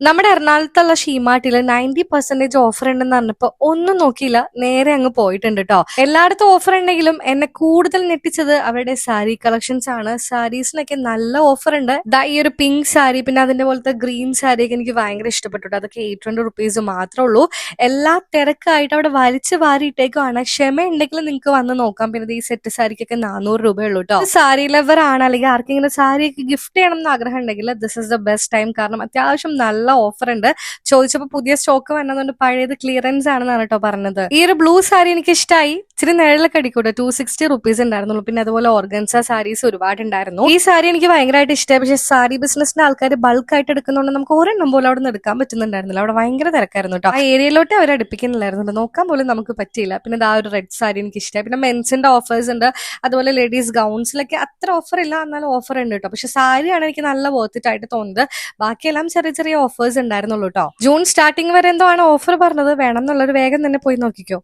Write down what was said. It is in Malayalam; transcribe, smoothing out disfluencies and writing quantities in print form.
നമ്മുടെ എറണാകുളത്തുള്ള ഷീമാർട്ടില് 90% ഓഫർ ഉണ്ടെന്ന് പറഞ്ഞപ്പോ ഒന്നും നോക്കിയില്ല, നേരെ അങ്ങ് പോയിട്ടുണ്ട് കേട്ടോ. എല്ലായിടത്തും ഓഫർ ഉണ്ടെങ്കിലും എന്നെ കൂടുതൽ ഞെട്ടിച്ചത് അവരുടെ സാരി കളക്ഷൻസ് ആണ്. സാരീസിനൊക്കെ നല്ല ഓഫർ ഉണ്ട്. ദാ ഈ ഒരു പിങ്ക് സാരി, പിന്നെ അതിന്റെ പോലത്തെ ഗ്രീൻ സാരി ഒക്കെ എനിക്ക് ഭയങ്കര ഇഷ്ടപ്പെട്ടു ട്ടോ. അതൊക്കെ 800 റുപ്പീസ് മാത്രമേ ഉള്ളൂ. എല്ലാ തിരക്കായിട്ട് അവിടെ വലിച്ചു വാരിയിട്ടേക്കുവാണ്. ക്ഷമ ഉണ്ടെങ്കിൽ നിങ്ങൾക്ക് വന്ന് നോക്കാം. പിന്നെ ഈ സെറ്റ് സാരിക്കൊക്കെ 400 രൂപയുള്ളൂ കേട്ടോ. സാരി ലവർ ആണ്, അല്ലെങ്കിൽ ആർക്കെങ്കിലും സാരിയൊക്കെ ഗിഫ്റ്റ് ചെയ്യണം എന്ന് ആഗ്രഹം ഉണ്ടെങ്കിൽ this is the best time. കാരണം അത്യാവശ്യം നല്ല ഓഫർ ഉണ്ട്. ചോദിച്ചപ്പോൾ പുതിയ സ്റ്റോക്ക് വന്നതുകൊണ്ട് പഴയത് ക്ലിയറൻസ് ആണെന്നാണ് കേട്ടോ പറഞ്ഞത്. ഈ ഒരു ബ്ലൂ സാരി എനിക്ക് ഇഷ്ടമായി. ഇച്ചിരി നിഴലൊക്കെ അടിക്കൂട്ടോ. 260 റുപ്പീസ് ഉണ്ടായിരുന്നുള്ളൂ. പിന്നെ അതുപോലെ ഓർഗൻസ സാരീസ് ഒരുപാട് ഉണ്ടായിരുന്നു. ഈ സാരി എനിക്ക് ഭയങ്കരമായിട്ട് ഇഷ്ടമായി. പക്ഷേ സാരി ബിസിനസിന്റെ ആൾക്കാർ ബൾക്ക് ആയിട്ട് എടുക്കുന്നതുകൊണ്ട് നമുക്ക് ഒരെണ്ണം പോലും അവിടെ നിന്ന് എടുക്കാൻ പറ്റുന്നുണ്ടായിരുന്നില്ല. അവിടെ ഭയങ്കര തിരക്കായിരുന്നു കേട്ടോ. ആ ഏരിയയിലോട്ട് അവർ അടുപ്പിക്കുന്നില്ലായിരുന്നു. നോക്കാൻ പോലും നമുക്ക് പറ്റിയില്ല. പിന്നെ ആ ഒരു റെഡ് സാരി എനിക്ക് ഇഷ്ടമായി. പിന്നെ മെൻസിന്റെ ഓഫേഴ്സ് ഉണ്ട്. അതുപോലെ ലേഡീസ് ഗൗൺസിലൊക്കെ അത്ര ഓഫർ ഇല്ല, എന്നാലും ഓഫർ ഉണ്ട് കേട്ടോ. പക്ഷെ സാരിയാണ് എനിക്ക് നല്ല വർത്ത് ആയിട്ട് തോന്നുന്നത്. ബാക്കിയെല്ലാം ചെറിയ ചെറിയ ഓഫേഴ്സ് ഉണ്ടായിരുന്നുള്ളൂ കേട്ടോ. ജൂൺ സ്റ്റാർട്ടിങ് വരെ എന്തോ ആണ് ഓഫർ പറഞ്ഞത്. വേണം എന്നുള്ളൊരു വേഗം തന്നെ പോയി നോക്കിക്കോ.